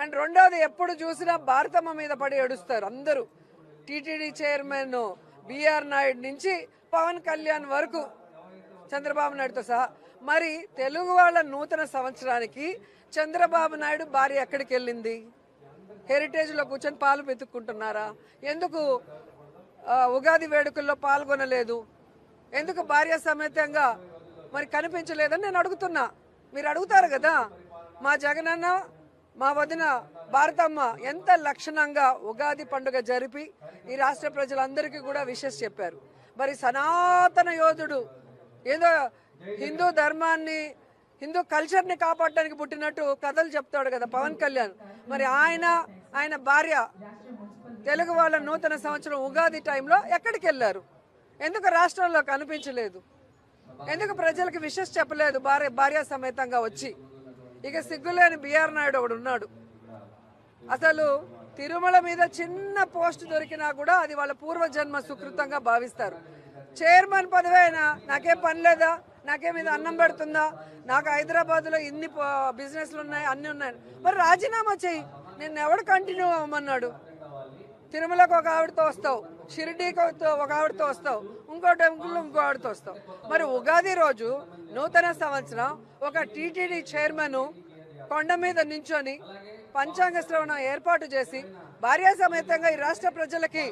And రెండోది ఎప్పుడు చూసినా భారతమ్మ మీద పడి ఏడుస్తారు అందరూ. టీటీడీ చైర్మన్ బిఆర్ నాయుడు నుంచి పవన్ కళ్యాణ్ వరకు, చంద్రబాబు నాయుడుతో సహా. మరి తెలుగు వాళ్ళ నూతన సంవత్సరానికి చంద్రబాబు నాయుడు భార్య ఎక్కడికి వెళ్ళింది? హెరిటేజ్లో కూర్చొని పాలు వెతుక్కుంటున్నారా? ఎందుకు ఉగాది వేడుకల్లో పాల్గొనలేదు? ఎందుకు భార్య సమేతంగా మరి కనిపించలేదని నేను అడుగుతున్నా. మీరు అడుగుతారు కదా. మా జగనన్న, మా వదిన భారతమ్మ ఎంత లక్షణంగా ఉగాది పండుగ జరిపి ఈ రాష్ట్ర ప్రజలందరికీ కూడా విషెస్ చెప్పారు. మరి సనాతన యోధుడు ఏదో హిందూ ధర్మాన్ని, హిందూ కల్చర్ని కాపాడడానికి పుట్టినట్టు కథలు చెప్తాడు కదా పవన్ కళ్యాణ్. మరి ఆయన భార్య తెలుగు వాళ్ళ నూతన సంవత్సరం ఉగాది టైంలో ఎక్కడికి వెళ్ళారు? ఎందుకు రాష్ట్రంలో కనిపించలేదు? ఎందుకు ప్రజలకు విషెస్ చెప్పలేదు భార్య సమేతంగా వచ్చి? ఇక సిగ్గులేని బిఆర్ నాయుడు ఒకడు ఉన్నాడు. అసలు తిరుమల మీద చిన్న పోస్ట్ దొరికినా కూడా అది వాళ్ళ పూర్వజన్మ సుకృతంగా భావిస్తారు. చైర్మన్ పదవి అయినా నాకేం పని లేదా, నాకేం ఇది అన్నం పెడుతుందా, నాకు హైదరాబాద్లో ఇన్ని బిజినెస్లు ఉన్నాయి, అన్నీ ఉన్నాయి. మరి రాజీనామా చెయ్యి. నేను ఎవడు కంటిన్యూ అవ్వమన్నాడు? తిరుమలకు ఒక ఆవిడతో వస్తావు, షిరిడీకి ఒక ఆవిడతో వస్తావు, ఇంకో టెంపుల్లో ఇంకో ఆవిడతో వస్తావు. మరి ఉగాది రోజు నూతన సంవత్సరం ఒక టీటీడీ చైర్మన్ కొండ మీద నించొని పంచాంగ శ్రవణం ఏర్పాటు చేసి భార్య సమేతంగా ఈ రాష్ట్ర ప్రజలకి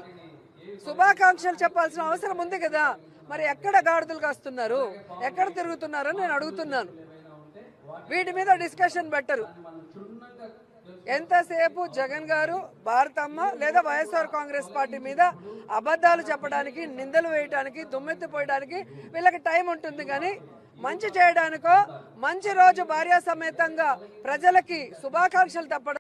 శుభాకాంక్షలు చెప్పాల్సిన అవసరం ఉంది కదా. మరి ఎక్కడ గాడిదలు కాస్తున్నారు, ఎక్కడ తిరుగుతున్నారో నేను అడుగుతున్నాను. వీటి మీద డిస్కషన్ పెట్టరు. ఎంతసేపు జగన్ గారు, భారతమ్మ లేదా వైఎస్ఆర్ కాంగ్రెస్ పార్టీ మీద అబద్ధాలు చెప్పడానికి, నిందలు వేయడానికి, దుమ్మెత్తిపోయడానికి వీళ్ళకి టైం ఉంటుంది. కానీ మంచి చేయడానికో, మంచి రోజు భార్య సమేతంగా ప్రజలకి శుభాకాంక్షలు తప్పడం